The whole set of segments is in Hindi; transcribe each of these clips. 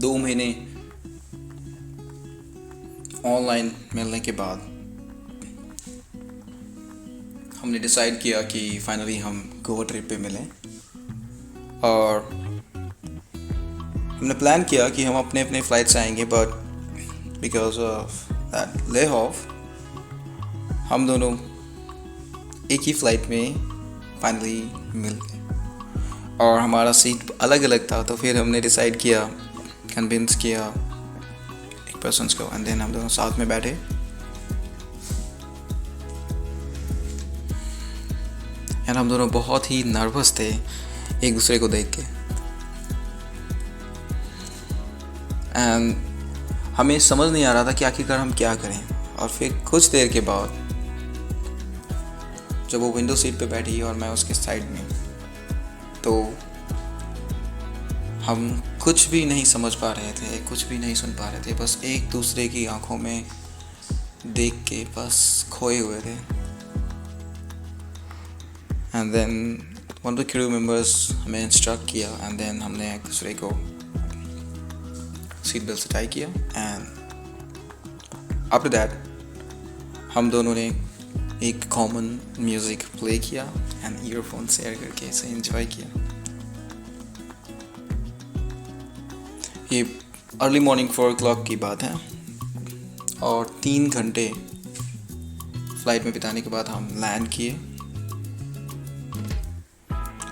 2 महीने ऑनलाइन मिलने के बाद हमने डिसाइड किया कि फाइनली हम गोवा ट्रिप पे मिलें। और हमने प्लान किया कि हम अपने अपने फ़्लाइट से आएंगे, but because of that lay off हम दोनों एक ही फ़्लाइट में फाइनली मिल गए। और हमारा सीट अलग अलग था, तो फिर हमने डिसाइड किया, कन्विंस किया एक पर्सन्स को, एंड देन हम दोनों साथ में बैठे। एंड हम दोनों बहुत ही नर्वस थे एक दूसरे को देख के। एंड हमें समझ नहीं आ रहा था कि आखिरकार हम क्या करें। और फिर कुछ देर के बाद जब वो विंडो सीट पे बैठी और मैं उसके साइड में, तो हम कुछ भी नहीं समझ पा रहे थे, कुछ भी नहीं सुन पा रहे थे, बस एक दूसरे की आंखों में देख के बस खोए हुए थे। And then one of the crew members हमें इंस्ट्रक्ट किया, एंड देन हमने एक दूसरे को सीट बेल्ट से टाई किया। एंड आफ्टर दैट हम दोनों ने एक कॉमन म्यूज़िक प्ले किया एंड ईयरफोन शेयर करके इसे एंजॉय किया। ये अर्ली मॉर्निंग 4 o'clock की बात है, और 3 घंटे फ्लाइट में बिताने के बाद हम लैंड किए।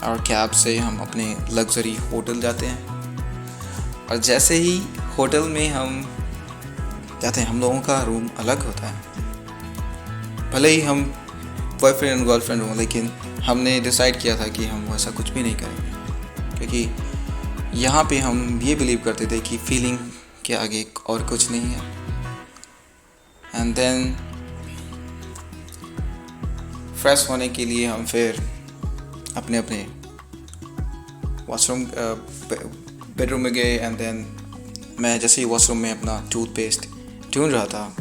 और कैब से हम अपने लग्जरी होटल जाते हैं। और जैसे ही होटल में हम जाते हैं, हम लोगों का रूम अलग होता है। भले ही हम बॉयफ्रेंड एंड गर्लफ्रेंड हों, लेकिन हमने डिसाइड किया था कि हम वैसा कुछ भी नहीं करेंगे, क्योंकि यहाँ पे हम ये बिलीव करते थे कि फीलिंग के आगे और कुछ नहीं है। एंड देन फ्रेश होने के लिए हम फिर अपने अपने वॉशरूम बेडरूम में गए। एंड देन मैं जैसे ही वॉशरूम में अपना टूथपेस्ट ढूंढ रहा था,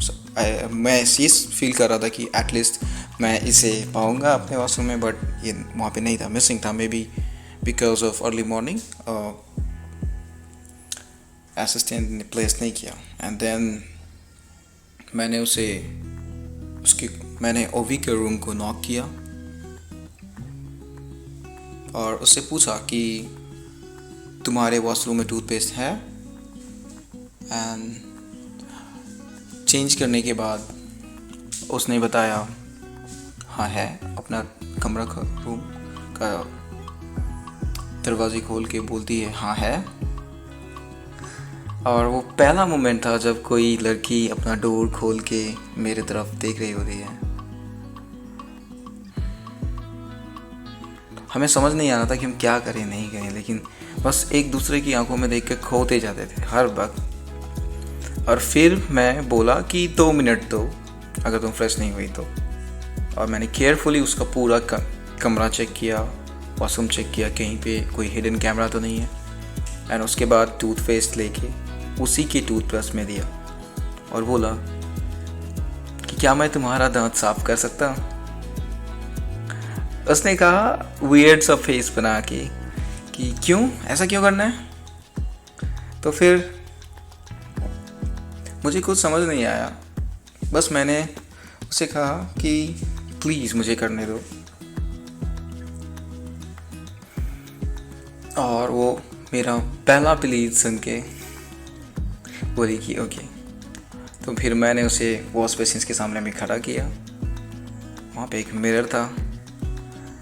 मैं चीज़ फील कर रहा था कि एटलीस्ट मैं इसे पाऊंगा अपने वॉशरूम में, बट ये वहाँ पे नहीं था, मिसिंग था। May be because of early morning assistant ने प्लेस नहीं किया। एंड देन मैंने ओवी के रूम को नॉक किया और उससे पूछा कि तुम्हारे वॉशरूम में टूथपेस्ट है। एंड चेंज करने के बाद उसने बताया हाँ है। अपना कमरा का रूम का दरवाजे खोल के बोलती है हाँ है। और वो पहला मोमेंट था जब कोई लड़की अपना डोर खोल के मेरे तरफ देख रही होती है। हमें समझ नहीं आ रहा था कि हम क्या करें नहीं करें, लेकिन बस एक दूसरे की आंखों में देख कर खोते जाते थे हर वक्त। और फिर मैं बोला कि 2 मिनट दो, अगर तुम फ्रेश नहीं हुई तो। और मैंने केयरफुली उसका पूरा कमरा चेक किया, वॉशरूम चेक किया, कहीं पे कोई हिडन कैमरा तो नहीं है। एंड उसके बाद टूथपेस्ट लेके उसी के टूथब्रश में दिया और बोला कि क्या मैं तुम्हारा दांत साफ कर सकता हूँ। उसने कहा वियर्ड सा फेस बना के कि क्यों, ऐसा क्यों करना है। तो फिर मुझे कुछ समझ नहीं आया, बस मैंने उसे कहा कि प्लीज़ मुझे करने दो। और वो मेरा पहला प्लीज़ सुन के बोली कि ओके। तो फिर मैंने उसे वॉश बेसिन के सामने में खड़ा किया। वहाँ पे एक मिरर था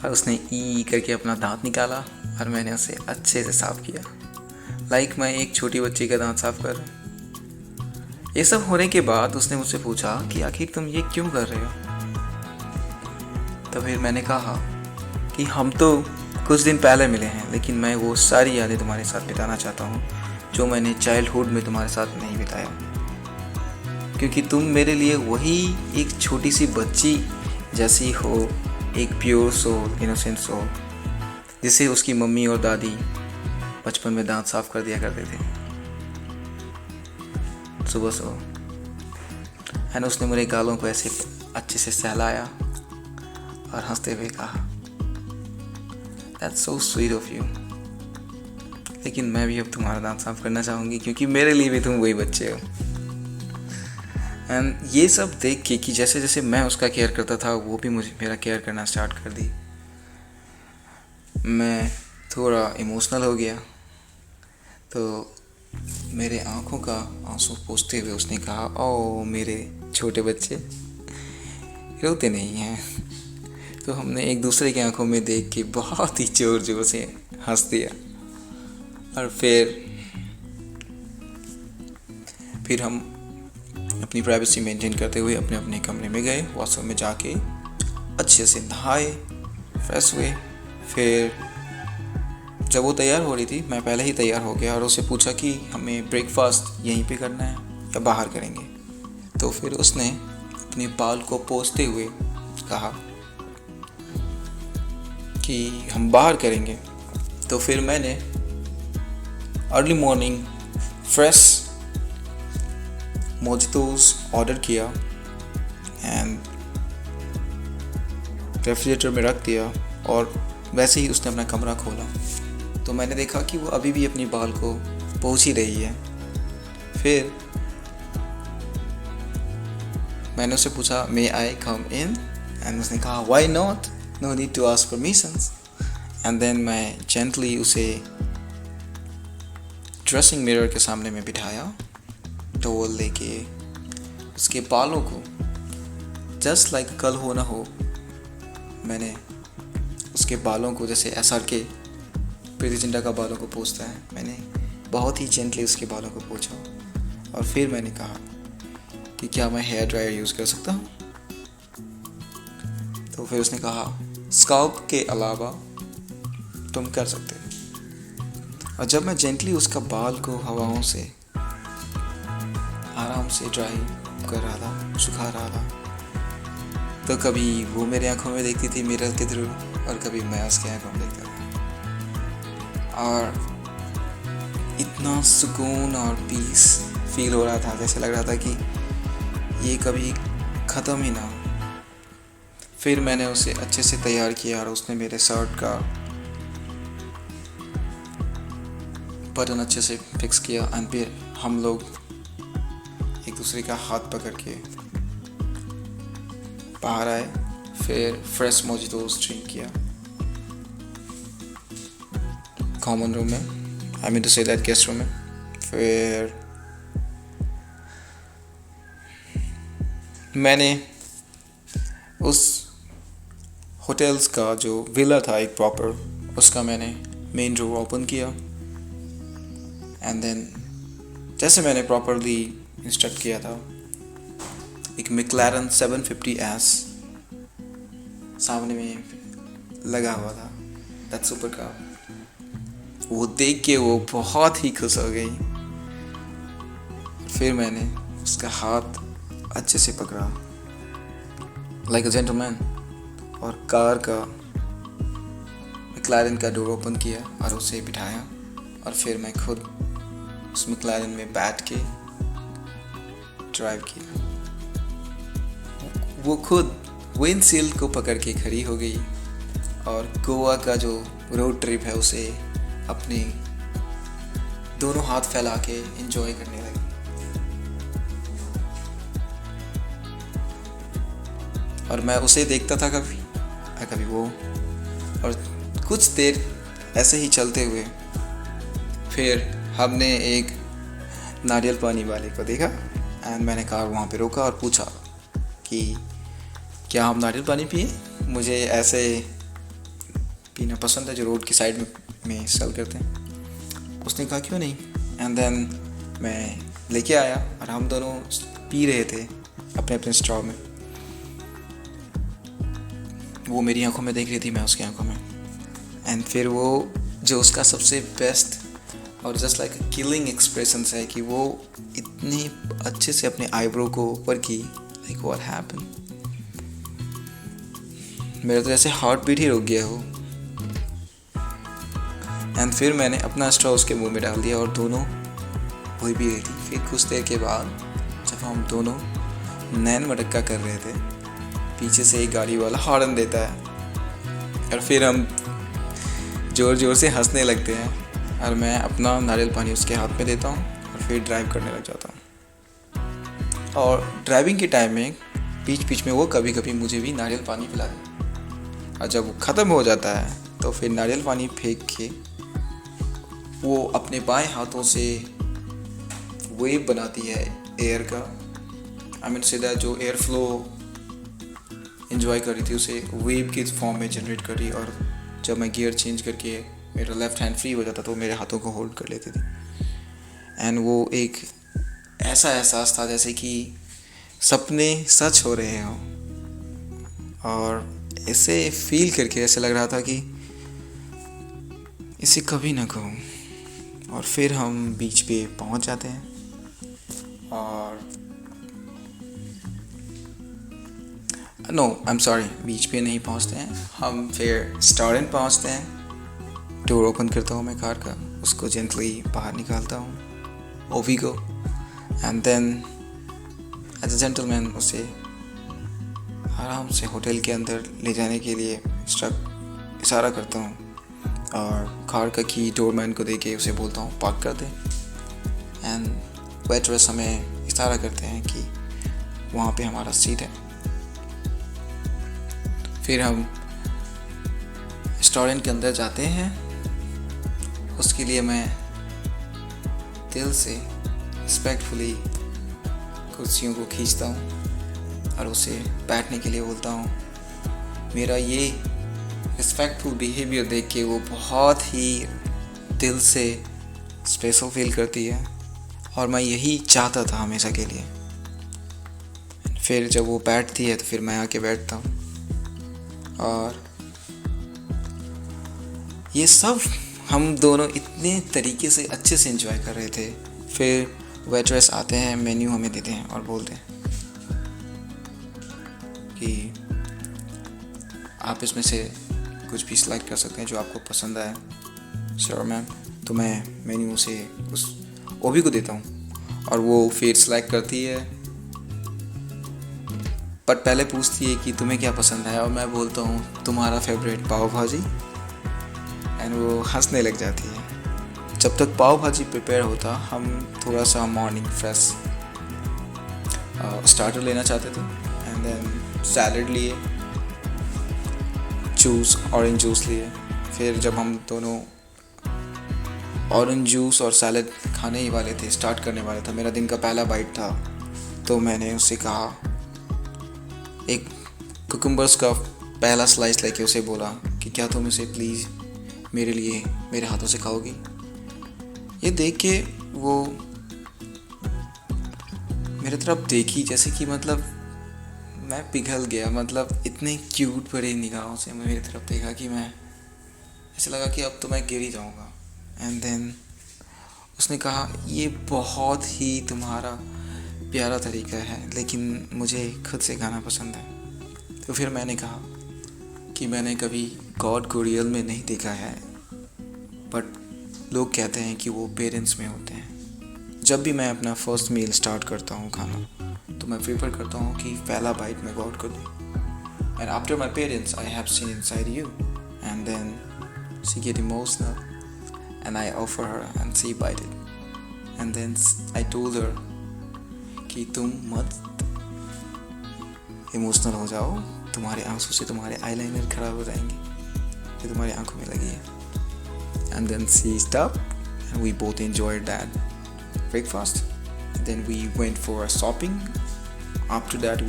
और उसने ई करके अपना दांत निकाला और मैंने उसे अच्छे से साफ़ किया, लाइक मैं एक छोटी बच्ची का दांत साफ़ कर रहा हूँ। ये सब होने के बाद उसने मुझसे पूछा कि आखिर तुम ये क्यों कर रहे हो। तो फिर मैंने कहा कि हम तो कुछ दिन पहले मिले हैं, लेकिन मैं वो सारी यादें तुम्हारे साथ बिताना चाहता हूँ जो मैंने चाइल्डहुड में तुम्हारे साथ नहीं बिताया, क्योंकि तुम मेरे लिए वही एक छोटी सी बच्ची जैसी हो, एक प्योर सोल, इनोसेंट सोल, जिसे उसकी मम्मी और दादी बचपन में दांत साफ कर दिया करते थे सुबह सुबह। एंड उसने मेरे गालों को ऐसे अच्छे से सहलाया और हंसते हुए कहा that's so sweet of you. लेकिन मैं भी अब तुम्हारा दांत साफ करना चाहूँगी, क्योंकि मेरे लिए भी तुम वही बच्चे हो। एंड ये सब देख के कि जैसे जैसे मैं उसका केयर करता था, वो भी मुझे मेरा केयर करना स्टार्ट कर दी, मैं थोड़ा इमोशनल हो गया। तो मेरे आँखों का आंसू पोंछते हुए उसने कहा, ओ मेरे छोटे बच्चे रोते नहीं हैं। तो हमने एक दूसरे की आंखों में देख के बहुत ही ज़ोर ज़ोर से हंस दिया। और फिर हम अपनी प्राइवेसी मेंटेन करते हुए अपने अपने कमरे में गए, वॉशरूम में जाके अच्छे से नहाए, फ्रेश हुए। फिर जब वो तैयार हो रही थी, मैं पहले ही तैयार हो गया और उससे पूछा कि हमें ब्रेकफास्ट यहीं पे करना है या बाहर करेंगे। तो फिर उसने अपने बाल को पोंछते हुए कहा कि हम बाहर करेंगे। तो फिर मैंने अर्ली मॉर्निंग फ्रेश मोजितोस ऑर्डर किया एंड रेफ्रिजरेटर में रख दिया, और वैसे ही उसने अपना कमरा खोला तो मैंने देखा कि वो अभी भी अपनी बाल को पोंछ ही रही है। फिर मैंने उससे पूछा, मे आई कम इन? एंड उसने कहा, why not, no need to ask permissions. And then मैं जेंटली उसे ड्रेसिंग मिरर के सामने में बिठाया, टॉवल लेके उसके बालों को जस्ट लाइक कल हो ना हो, मैंने उसके बालों को जैसे SRK प्रीति जिंटा का बालों को पोंछता है, मैंने बहुत ही जेंटली उसके बालों को पोंछा। और फिर मैंने कहा कि क्या मैं हेयर ड्रायर यूज़ कर सकता हूँ? तो फिर उसने कहा, स्काल्प के अलावा तुम कर सकते हो। और जब मैं जेंटली उसका बाल को हवाओं से आराम से ड्राई कर रहा था, सुखा रहा था, तो कभी वो मेरे आंखों में देखती थी मिरर के थ्रू और कभी मैं उसके आंखों में देखता था। और इतना सुकून और पीस फील हो रहा था, जैसे लग रहा था कि ये कभी ख़त्म ही ना हो। फिर मैंने उसे अच्छे से तैयार किया और उसने मेरे शर्ट का बटन अच्छे से फिक्स किया। एंड फिर हम लोग एक दूसरे का हाथ पकड़ के बाहर आए, फिर फ्रेश मोजितोस ड्रिंक किया कॉमन रूम में, I mean to say that guest room में। फिर मैंने उस होटल्स का जो विला था एक प्रॉपर, उसका मैंने मेन डोर ओपन किया एंड देन जैसे मैंने प्रॉपरली इंस्ट्रक्ट किया था, एक मैक्लारन 750S सामने में लगा हुआ था, दैट सुपर कार। वो देख के वो बहुत ही खुश हो गई। फिर मैंने उसका हाथ अच्छे से पकड़ा लाइक अ जेंटलमैन और कार का मैक्लारन का डोर ओपन किया और उसे बिठाया। और फिर मैं खुद उस मैक्लारन में बैठ के ड्राइव किया। वो खुद विंडशील्ड को पकड़ के खड़ी हो गई और गोवा का जो रोड ट्रिप है उसे अपने दोनों हाथ फैला के एंजॉय करने लगी। और मैं उसे देखता था कभी वो, और कुछ देर ऐसे ही चलते हुए फिर हमने एक नारियल पानी वाले को देखा एंड मैंने कार वहाँ पे रोका और पूछा कि क्या हम नारियल पानी पिए? मुझे ऐसे पीना पसंद है जो रोड की साइड में सेल करते हैं। उसने कहा क्यों नहीं, एंड देन मैं लेके आया और हम दोनों पी रहे थे अपने अपने स्ट्रॉ में। वो मेरी आंखों में देख रही थी, मैं उसकी आंखों में। एंड फिर वो जो उसका सबसे बेस्ट और जस्ट लाइक किलिंग एक्सप्रेशंस है कि वो इतने अच्छे से अपने आईब्रो को ऊपर की, लाइक व्हाट हैपेंड। मेरा तो जैसे हार्ट बीट ही रुक गया हो। एंड फिर मैंने अपना स्ट्रॉ उसके मुंह में डाल दिया और दोनों वही भी रही थी। फिर कुछ देर के बाद जब हम दोनों नैन मटक्का कर रहे थे, पीछे से एक गाड़ी वाला हॉर्न देता है और फिर हम ज़ोर ज़ोर से हंसने लगते हैं। और मैं अपना नारियल पानी उसके हाथ में देता हूँ और फिर ड्राइव करने लग जाता हूँ। और ड्राइविंग के टाइम में बीच बीच में वो कभी कभी मुझे भी नारियल पानी पिला देता, और जब वो ख़त्म हो जाता है तो फिर नारियल पानी फेंक के वो अपने बाएं हाथों से वेव बनाती है एयर का। आई मीन सीधा जो एयर फ्लो एंजॉय कर रही थी उसे वेव के फॉर्म में जनरेट कर रही, और जब मैं गियर चेंज करके मेरा लेफ़्ट हैंड फ्री हो जाता तो मेरे हाथों को होल्ड कर लेती थी। एंड वो एक ऐसा एहसास था जैसे कि सपने सच हो रहे हों, और इसे फील करके ऐसे लग रहा था कि इसे कभी ना कहूँ। और फिर हम बीच पे पहुँच जाते हैं और नो आई एम सॉरी, बीच पे नहीं पहुँचते हैं हम, फिर रेस्टोरेंट पहुँचते हैं। डोर ओपन करता हूँ मैं कार का, उसको जेंटली बाहर निकालता हूँ ओवी को, and then as a gentleman उसे आराम से होटल के अंदर ले जाने के लिए इशारा करता हूँ, और कार का की डोरमैन को दे के उसे बोलता हूँ पार्क कर दे। एंड वेटरेस हमें इशारा करते हैं कि वहाँ पे हमारा सीट है। फिर हम रेस्टोरेंट के अंदर जाते हैं। उसके लिए मैं दिल से रिस्पेक्टफुली कुर्सियों को खींचता हूँ और उसे बैठने के लिए बोलता हूँ। मेरा ये रिस्पेक्टफुल बिहेवियर देख के वो बहुत ही दिल से स्पेशल फील करती है, और मैं यही चाहता था हमेशा के लिए। फिर जब वो बैठती है तो फिर मैं आके बैठता हूँ, और ये सब हम दोनों इतने तरीके से अच्छे से एंजॉय कर रहे थे। फिर वेटरेस आते हैं, मेन्यू हमें देते हैं और बोलते हैं कि आप इसमें से कुछ भी सिलेक्ट कर सकते हैं जो आपको पसंद आए। Sure ma'am. तो मैं मेन्यू से उस ओवी को देता हूँ और वो फिर सिलेक्ट करती है, बट पहले पूछती है कि तुम्हें क्या पसंद है, और मैं बोलता हूँ तुम्हारा फेवरेट पाव भाजी, एंड वो हंसने लग जाती है। जब तक पाव भाजी प्रिपेयर होता हम थोड़ा सा मॉर्निंग फ्रेश स्टार्टर लेना चाहते थे, एंड देन सैलड लिए, ऑरेंज जूस लिए। फिर जब हम दोनों ऑरेंज जूस और सैलड खाने ही वाले थे, स्टार्ट करने वाले था, मेरा दिन का पहला बाइट था, तो मैंने उससे कहा, एक कुकुम्बर्स का पहला स्लाइस लेके उसे बोला कि क्या तुम इसे प्लीज़ मेरे लिए मेरे हाथों से खाओगी। ये देख के वो मेरे तरफ देखी जैसे कि मतलब मैं पिघल गया, मतलब इतने क्यूट बड़े निगाहों से मेरी तरफ देखा कि मैं ऐसे लगा कि अब तो मैं गिर ही जाऊँगा। एंड देन उसने कहा, ये बहुत ही तुम्हारा प्यारा तरीका है, लेकिन मुझे खुद से गाना पसंद है। तो फिर मैंने कहा कि मैंने कभी गॉड को रियल में नहीं देखा है, बट लोग कहते हैं कि वो पेरेंट्स में होते हैं। जब भी मैं अपना फर्स्ट मील स्टार्ट करता हूँ खाना, तो मैं प्रेफर करता हूँ कि पहला बाइट मैं गॉड को दूँ। And after my parents I have seen inside you, and then she get emotional and I offer her and she bite it, and then I told her कि तुम मत इमोशनल हो जाओ, तुम्हारे आंसू से तुम्हारे आईलाइनर खराब हो जाएंगे, ये तुम्हारी आंखों में लगी है। And then she stop and we both enjoyed that breakfast. Then we went for a shopping. After that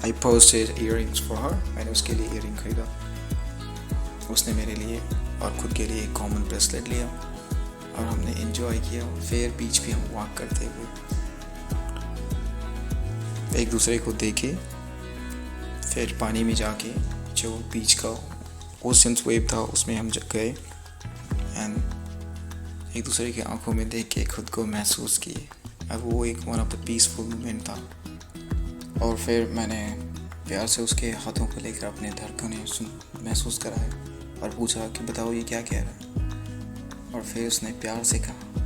I purchased earrings for her. मैंने उसके लिए earring खरीदा, उसने मेरे लिए और खुद के लिए एक कॉमन ब्रेसलेट लिया, और हमने enjoy किया। फिर बीच पे हम वॉक करते हुए एक दूसरे को देखे, फिर पानी में जाके जो बीच का ओशंस वेव था उसमें हम गए, एंड एक दूसरे के आंखों में देख के खुद को महसूस किए। अब वो एक one of the peaceful moment था। और फिर मैंने प्यार से उसके हाथों को लेकर अपने धड़कनें महसूस कराए और पूछा कि बताओ ये क्या कह रहा है। और फिर उसने प्यार से कहा,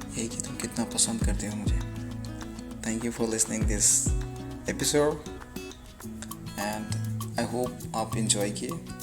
यही कि तुम कितना पसंद करते हो मुझे। Thank you for listening this episode, and I hope आप इंजॉय किए।